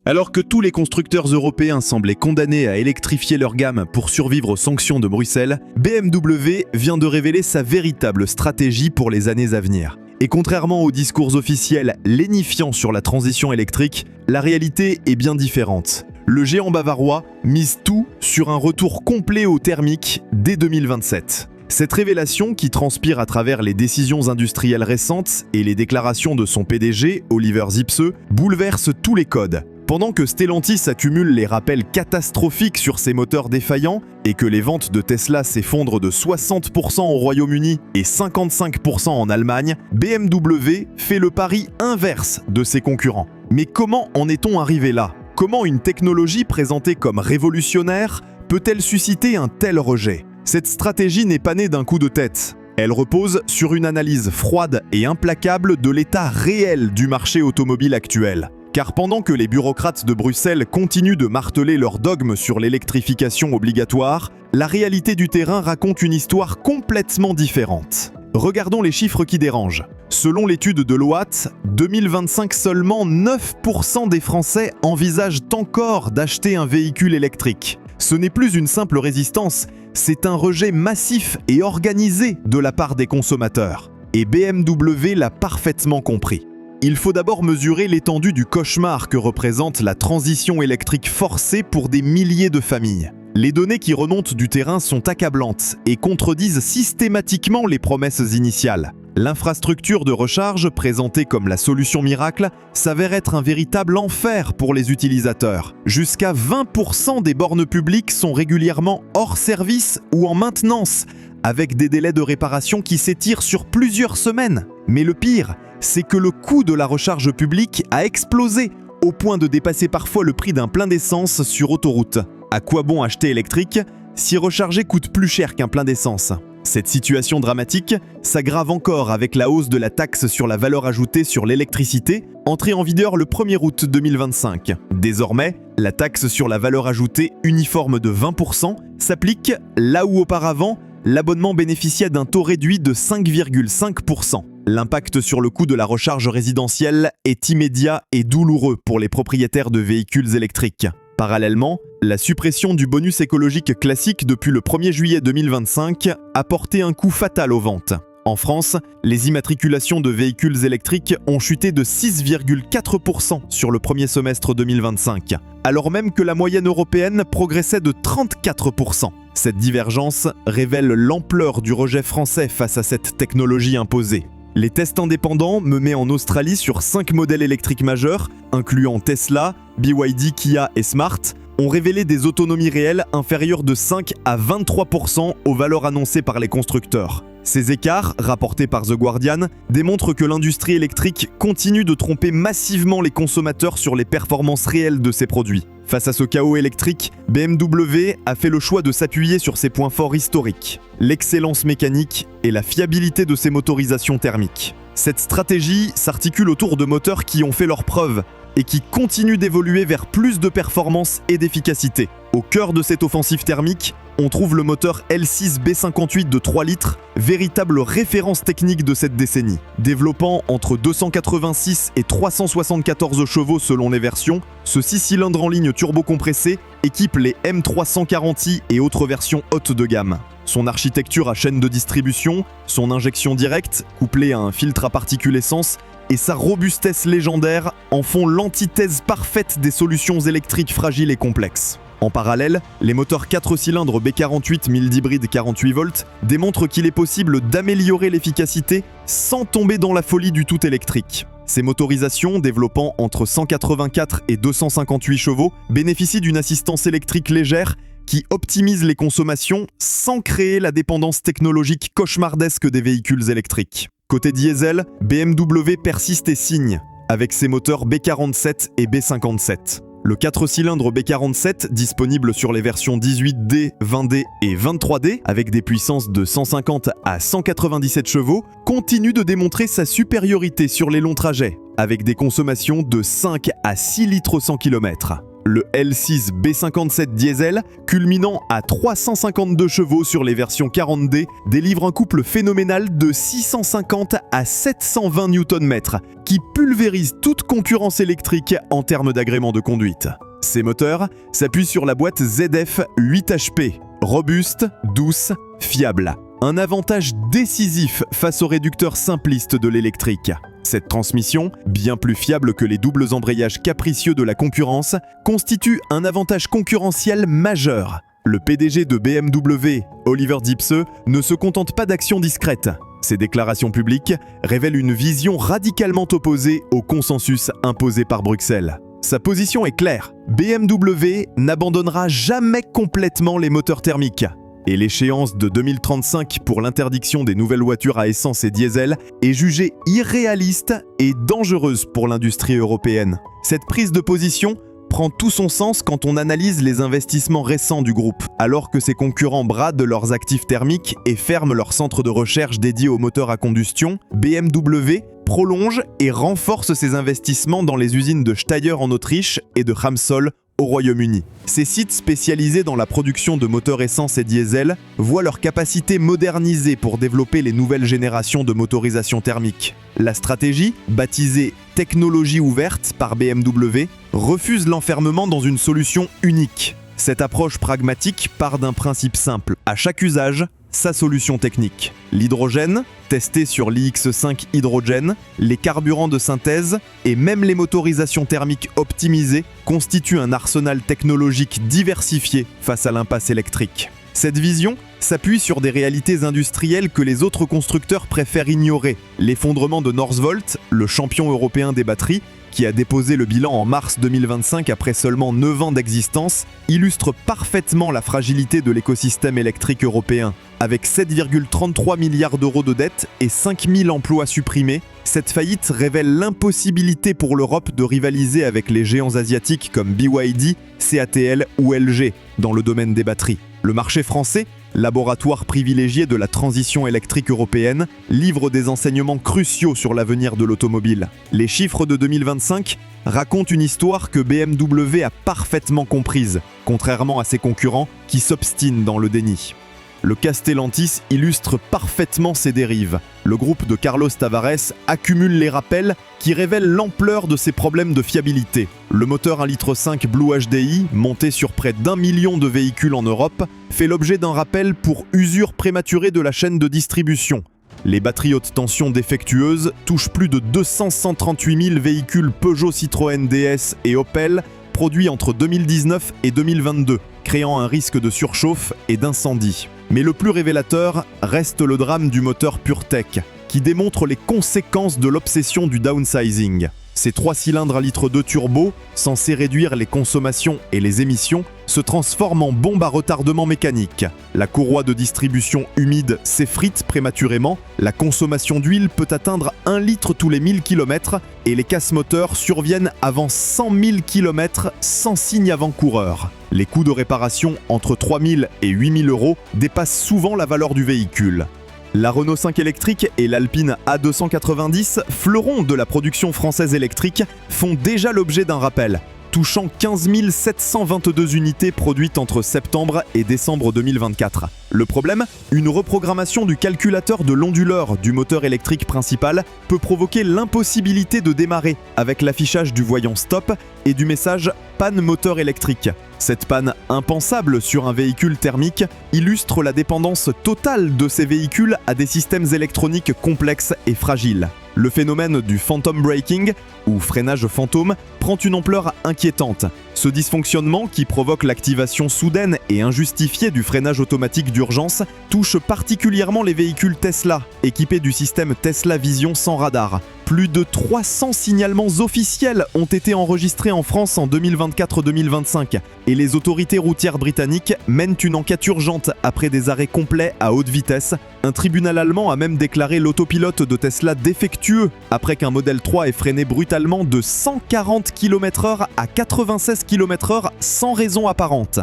Alors que tous les constructeurs européens semblaient condamnés à électrifier leur gamme pour survivre aux sanctions de Bruxelles, BMW vient de révéler sa véritable stratégie pour les années à venir. Et contrairement aux discours officiels lénifiants sur la transition électrique, la réalité est bien différente. Le géant bavarois mise tout sur un retour complet au thermique dès 2027. Cette révélation, qui transpire à travers les décisions industrielles récentes et les déclarations de son PDG, Oliver Zipse, bouleverse tous les codes. Pendant que Stellantis accumule les rappels catastrophiques sur ses moteurs défaillants et que les ventes de Tesla s'effondrent de 60% au Royaume-Uni et 55% en Allemagne, BMW fait le pari inverse de ses concurrents. Mais comment en est-on arrivé là ? Comment une technologie présentée comme révolutionnaire peut-elle susciter un tel rejet ? Cette stratégie n'est pas née d'un coup de tête. Elle repose sur une analyse froide et implacable de l'état réel du marché automobile actuel. Car pendant que les bureaucrates de Bruxelles continuent de marteler leur dogme sur l'électrification obligatoire, la réalité du terrain raconte une histoire complètement différente. Regardons les chiffres qui dérangent. Selon l'étude de l'OAT, 2025 seulement 9% des Français envisagent encore d'acheter un véhicule électrique. Ce n'est plus une simple résistance, c'est un rejet massif et organisé de la part des consommateurs. Et BMW l'a parfaitement compris. Il faut d'abord mesurer l'étendue du cauchemar que représente la transition électrique forcée pour des milliers de familles. Les données qui remontent du terrain sont accablantes et contredisent systématiquement les promesses initiales. L'infrastructure de recharge, présentée comme la solution miracle, s'avère être un véritable enfer pour les utilisateurs. Jusqu'à 20% des bornes publiques sont régulièrement hors service ou en maintenance, avec des délais de réparation qui s'étirent sur plusieurs semaines. Mais le pire, c'est que le coût de la recharge publique a explosé, au point de dépasser parfois le prix d'un plein d'essence sur autoroute. À quoi bon acheter électrique si recharger coûte plus cher qu'un plein d'essence ? Cette situation dramatique s'aggrave encore avec la hausse de la taxe sur la valeur ajoutée sur l'électricité, entrée en vigueur le 1er août 2025. Désormais, la taxe sur la valeur ajoutée uniforme de 20% s'applique là où auparavant, l'abonnement bénéficiait d'un taux réduit de 5,5%. L'impact sur le coût de la recharge résidentielle est immédiat et douloureux pour les propriétaires de véhicules électriques. Parallèlement, la suppression du bonus écologique classique depuis le 1er juillet 2025 a porté un coup fatal aux ventes. En France, les immatriculations de véhicules électriques ont chuté de 6,4% sur le premier semestre 2025, alors même que la moyenne européenne progressait de 34%. Cette divergence révèle l'ampleur du rejet français face à cette technologie imposée. Les tests indépendants menés en Australie sur 5 modèles électriques majeurs, incluant Tesla, BYD, Kia et Smart, ont révélé des autonomies réelles inférieures de 5 à 23% aux valeurs annoncées par les constructeurs. Ces écarts, rapportés par The Guardian, démontrent que l'industrie électrique continue de tromper massivement les consommateurs sur les performances réelles de ses produits. Face à ce chaos électrique, BMW a fait le choix de s'appuyer sur ses points forts historiques, l'excellence mécanique et la fiabilité de ses motorisations thermiques. Cette stratégie s'articule autour de moteurs qui ont fait leurs preuves et qui continuent d'évoluer vers plus de performance et d'efficacité. Au cœur de cette offensive thermique, on trouve le moteur L6 B58 de 3 litres, véritable référence technique de cette décennie. Développant entre 286 et 374 chevaux selon les versions, ce 6 cylindres en ligne turbo-compressé équipe les M340i et autres versions hautes de gamme. Son architecture à chaîne de distribution, son injection directe, couplée à un filtre à particules essence, et sa robustesse légendaire en font l'antithèse parfaite des solutions électriques fragiles et complexes. En parallèle, les moteurs 4 cylindres B48 mild hybride 48 volts démontrent qu'il est possible d'améliorer l'efficacité sans tomber dans la folie du tout électrique. Ces motorisations, développant entre 184 et 258 chevaux, bénéficient d'une assistance électrique légère qui optimise les consommations sans créer la dépendance technologique cauchemardesque des véhicules électriques. Côté diesel, BMW persiste et signe, avec ses moteurs B47 et B57. Le 4 cylindres B47, disponible sur les versions 18D, 20D et 23D, avec des puissances de 150 à 197 chevaux, continue de démontrer sa supériorité sur les longs trajets, avec des consommations de 5 à 6 litres au 100 km. le L6 B57 diesel, culminant à 352 chevaux sur les versions 40D, délivre un couple phénoménal de 650 à 720 Nm, qui pulvérise toute concurrence électrique en termes d'agrément de conduite. Ces moteurs s'appuient sur la boîte ZF 8HP, robuste, douce, fiable. Un avantage décisif face aux réducteurs simplistes de l'électrique. Cette transmission, bien plus fiable que les doubles embrayages capricieux de la concurrence, constitue un avantage concurrentiel majeur. Le PDG de BMW, Oliver Zipse, ne se contente pas d'actions discrètes. Ses déclarations publiques révèlent une vision radicalement opposée au consensus imposé par Bruxelles. Sa position est claire, BMW n'abandonnera jamais complètement les moteurs thermiques. Et l'échéance de 2035 pour l'interdiction des nouvelles voitures à essence et diesel est jugée irréaliste et dangereuse pour l'industrie européenne. Cette prise de position prend tout son sens quand on analyse les investissements récents du groupe, alors que ses concurrents bradent leurs actifs thermiques et ferment leurs centres de recherche dédiés aux moteurs à combustion. BMW prolonge et renforce ses investissements dans les usines de Steyr en Autriche et de Ramsol au Royaume-Uni. Ces sites spécialisés dans la production de moteurs essence et diesel voient leur capacité modernisée pour développer les nouvelles générations de motorisation thermique. La stratégie, baptisée « technologie ouverte » par BMW, refuse l'enfermement dans une solution unique. Cette approche pragmatique part d'un principe simple. À chaque usage, sa solution technique. L'hydrogène, testé sur l'IX5 hydrogène, les carburants de synthèse et même les motorisations thermiques optimisées constituent un arsenal technologique diversifié face à l'impasse électrique. Cette vision s'appuie sur des réalités industrielles que les autres constructeurs préfèrent ignorer. L'effondrement de Northvolt, le champion européen des batteries, qui a déposé le bilan en mars 2025 après seulement 9 ans d'existence, illustre parfaitement la fragilité de l'écosystème électrique européen. Avec 7,33 milliards d'euros de dettes et 5000 emplois supprimés, cette faillite révèle l'impossibilité pour l'Europe de rivaliser avec les géants asiatiques comme BYD, CATL ou LG dans le domaine des batteries. Le marché français, laboratoire privilégié de la transition électrique européenne, livre des enseignements cruciaux sur l'avenir de l'automobile. Les chiffres de 2025 racontent une histoire que BMW a parfaitement comprise, contrairement à ses concurrents qui s'obstinent dans le déni. Le cas Stellantis illustre parfaitement ces dérives. Le groupe de Carlos Tavares accumule les rappels qui révèlent l'ampleur de ses problèmes de fiabilité. Le moteur 1,5 litre Blue HDI, monté sur près d'1 million de véhicules en Europe, fait l'objet d'un rappel pour usure prématurée de la chaîne de distribution. Les batteries haute tension défectueuses touchent plus de 238 000 véhicules Peugeot, Citroën DS et Opel produits entre 2019 et 2022, créant un risque de surchauffe et d'incendie. Mais le plus révélateur reste le drame du moteur PureTech, qui démontre les conséquences de l'obsession du downsizing. Ces 3 cylindres 1,2 litre turbo, censés réduire les consommations et les émissions, se transforment en bombe à retardement mécanique. La courroie de distribution humide s'effrite prématurément, la consommation d'huile peut atteindre 1 litre tous les 1000 km et les casses moteurs surviennent avant 100 000 km sans signe avant-coureur. Les coûts de réparation entre 3 000 et 8 000 euros dépassent souvent la valeur du véhicule. La Renault 5 électrique et l'Alpine A290, fleurons de la production française électrique, font déjà l'objet d'un rappel, touchant 15 722 unités produites entre septembre et décembre 2024. Le problème, une reprogrammation du calculateur de l'onduleur du moteur électrique principal peut provoquer l'impossibilité de démarrer avec l'affichage du voyant stop et du message panne moteur électrique. Cette panne impensable sur un véhicule thermique illustre la dépendance totale de ces véhicules à des systèmes électroniques complexes et fragiles. Le phénomène du phantom braking, ou freinage fantôme, prend une ampleur inquiétante. Ce dysfonctionnement, qui provoque l'activation soudaine et injustifiée du freinage automatique d'urgence, touche particulièrement les véhicules Tesla, équipés du système Tesla Vision sans radar. Plus de 300 signalements officiels ont été enregistrés en France en 2024-2025 et les autorités routières britanniques mènent une enquête urgente après des arrêts complets à haute vitesse. Un tribunal allemand a même déclaré l'autopilote de Tesla défectueux après qu'un Model 3 ait freiné brutalement de 140 km/h à 96 km/h sans raison apparente.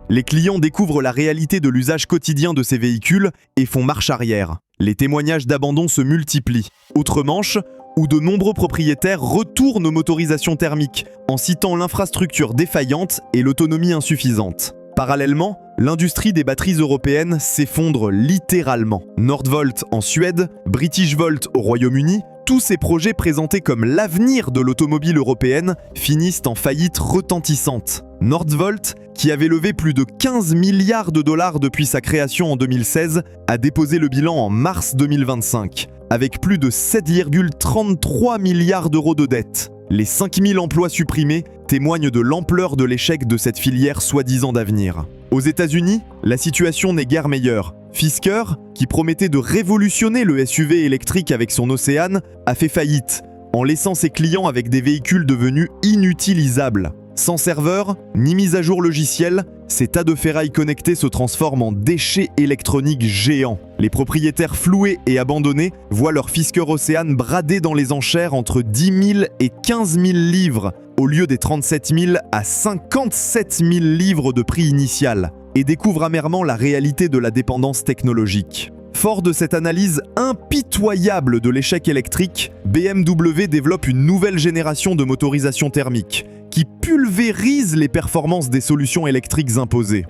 Les clients découvrent la réalité de l'usage quotidien de ces véhicules et font marche arrière. Les témoignages d'abandon se multiplient. Outre-Manche, où de nombreux propriétaires retournent aux motorisations thermiques en citant l'infrastructure défaillante et l'autonomie insuffisante. Parallèlement, l'industrie des batteries européennes s'effondre littéralement. Nordvolt en Suède, British Volt au Royaume-Uni, tous ces projets présentés comme l'avenir de l'automobile européenne finissent en faillite retentissante. Nordvolt, qui avait levé plus de 15 milliards de dollars depuis sa création en 2016, a déposé le bilan en mars 2025, avec plus de 7,33 milliards d'euros de dettes. Les 5000 emplois supprimés témoignent de l'ampleur de l'échec de cette filière soi-disant d'avenir. Aux États-Unis, la situation n'est guère meilleure. Fisker, qui promettait de révolutionner le SUV électrique avec son Océan, a fait faillite, en laissant ses clients avec des véhicules devenus inutilisables. Sans serveur, ni mise à jour logicielle, ces tas de ferraille connectés se transforment en déchets électroniques géants. Les propriétaires floués et abandonnés voient leur Fisker Océan bradé dans les enchères entre 10 000 et 15 000 livres, au lieu des 37 000 à 57 000 livres de prix initial, et découvrent amèrement la réalité de la dépendance technologique. Fort de cette analyse impitoyable de l'échec électrique, BMW développe une nouvelle génération de motorisation thermique, qui pulvérise les performances des solutions électriques imposées.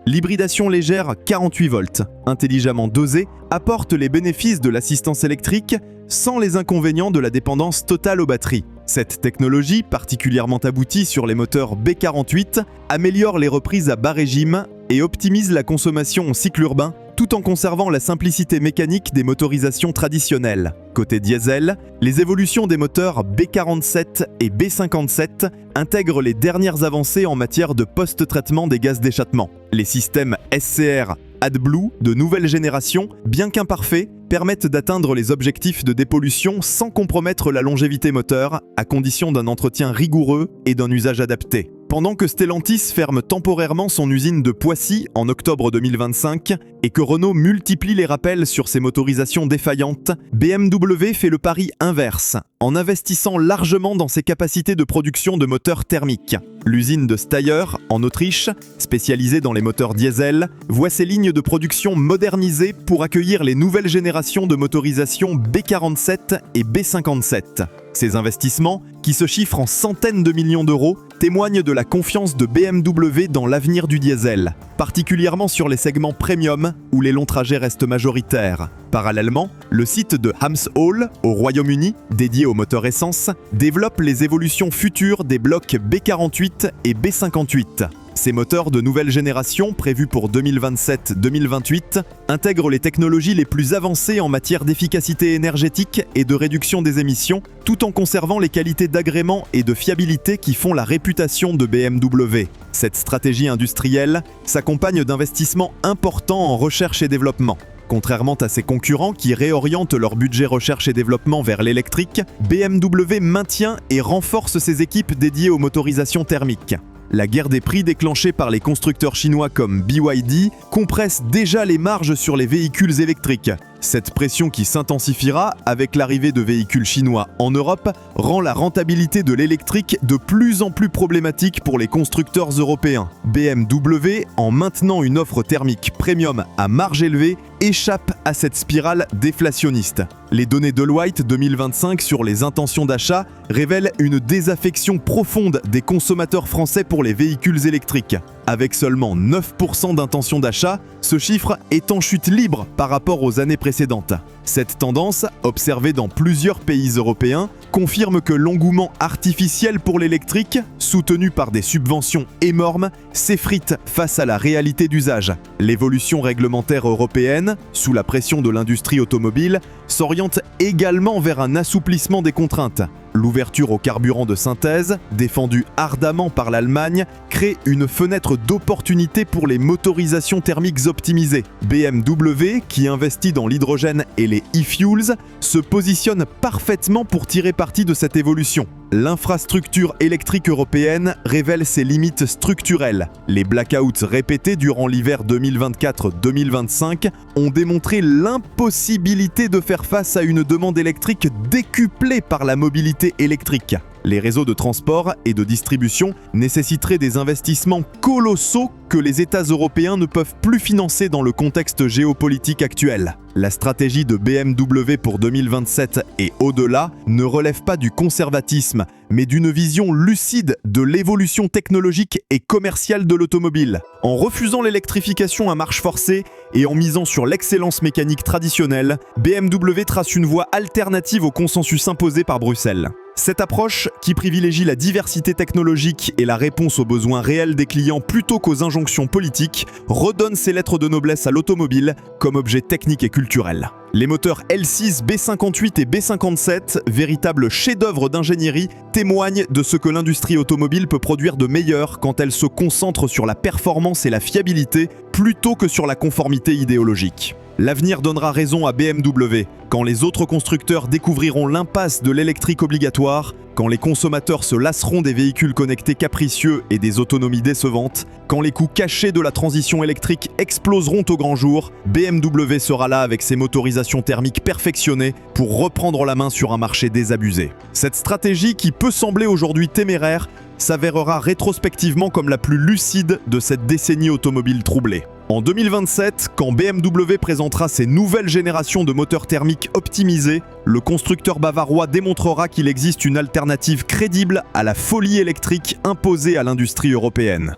L'hybridation légère 48 volts, intelligemment dosée, apporte les bénéfices de l'assistance électrique sans les inconvénients de la dépendance totale aux batteries. Cette technologie, particulièrement aboutie sur les moteurs B48, améliore les reprises à bas régime et optimise la consommation en cycle urbain tout en conservant la simplicité mécanique des motorisations traditionnelles. Côté diesel, les évolutions des moteurs B47 et B57 intègrent les dernières avancées en matière de post-traitement des gaz d'échappement. Les systèmes SCR AdBlue de nouvelle génération, bien qu'imparfaits, permettent d'atteindre les objectifs de dépollution sans compromettre la longévité moteur, à condition d'un entretien rigoureux et d'un usage adapté. Pendant que Stellantis ferme temporairement son usine de Poissy en octobre 2025 et que Renault multiplie les rappels sur ses motorisations défaillantes, BMW fait le pari inverse, en investissant largement dans ses capacités de production de moteurs thermiques. L'usine de Steyr, en Autriche, spécialisée dans les moteurs diesel, voit ses lignes de production modernisées pour accueillir les nouvelles générations de motorisation B47 et B57. Ces investissements, qui se chiffrent en centaines de millions d'euros, témoignent de la confiance de BMW dans l'avenir du diesel, particulièrement sur les segments premium où les longs trajets restent majoritaires. Parallèlement, le site de Hams Hall, au Royaume-Uni, dédié aux moteurs essence, développe les évolutions futures des blocs B48 et B58. Ces moteurs de nouvelle génération, prévus pour 2027-2028, intègrent les technologies les plus avancées en matière d'efficacité énergétique et de réduction des émissions, tout en conservant les qualités d'agrément et de fiabilité qui font la réputation de BMW. Cette stratégie industrielle s'accompagne d'investissements importants en recherche et développement. Contrairement à ses concurrents qui réorientent leur budget recherche et développement vers l'électrique, BMW maintient et renforce ses équipes dédiées aux motorisations thermiques. La guerre des prix déclenchée par les constructeurs chinois comme BYD compresse déjà les marges sur les véhicules électriques. Cette pression qui s'intensifiera avec l'arrivée de véhicules chinois en Europe rend la rentabilité de l'électrique de plus en plus problématique pour les constructeurs européens. BMW, en maintenant une offre thermique premium à marge élevée, échappe à cette spirale déflationniste. Les données Deloitte 2025 sur les intentions d'achat révèlent une désaffection profonde des consommateurs français pour les véhicules électriques. Avec seulement 9% d'intention d'achat, ce chiffre est en chute libre par rapport aux années précédentes. Cette tendance, observée dans plusieurs pays européens, confirme que l'engouement artificiel pour l'électrique, soutenu par des subventions énormes, s'effrite face à la réalité d'usage. L'évolution réglementaire européenne, sous la pression de l'industrie automobile, s'oriente également vers un assouplissement des contraintes. L'ouverture au carburant de synthèse, défendue ardemment par l'Allemagne, crée une fenêtre d'opportunité pour les motorisations thermiques optimisées. BMW, qui investit dans l'hydrogène et les e-fuels, se positionne parfaitement pour tirer parti de cette évolution. L'infrastructure électrique européenne révèle ses limites structurelles. Les blackouts répétés durant l'hiver 2024-2025 ont démontré l'impossibilité de faire face à une demande électrique décuplée par la mobilité électrique. Les réseaux de transport et de distribution nécessiteraient des investissements colossaux que les États européens ne peuvent plus financer dans le contexte géopolitique actuel. La stratégie de BMW pour 2027 et au-delà ne relève pas du conservatisme, mais d'une vision lucide de l'évolution technologique et commerciale de l'automobile. En refusant l'électrification à marche forcée et en misant sur l'excellence mécanique traditionnelle, BMW trace une voie alternative au consensus imposé par Bruxelles. Cette approche, qui privilégie la diversité technologique et la réponse aux besoins réels des clients plutôt qu'aux injonctions politiques, redonne ses lettres de noblesse à l'automobile comme objet technique et culturel. Les moteurs L6, B58 et B57, véritables chefs-d'œuvre d'ingénierie, témoignent de ce que l'industrie automobile peut produire de meilleur quand elle se concentre sur la performance et la fiabilité plutôt que sur la conformité idéologique. L'avenir donnera raison à BMW quand les autres constructeurs découvriront l'impasse de l'électrique obligatoire, quand les consommateurs se lasseront des véhicules connectés capricieux et des autonomies décevantes, quand les coûts cachés de la transition électrique exploseront au grand jour, BMW sera là avec ses motorisations thermiques perfectionnées pour reprendre la main sur un marché désabusé. Cette stratégie, qui peut sembler aujourd'hui téméraire, s'avérera rétrospectivement comme la plus lucide de cette décennie automobile troublée. En 2027, quand BMW présentera ses nouvelles générations de moteurs thermiques optimisés, le constructeur bavarois démontrera qu'il existe une alternative crédible à la folie électrique imposée à l'industrie européenne.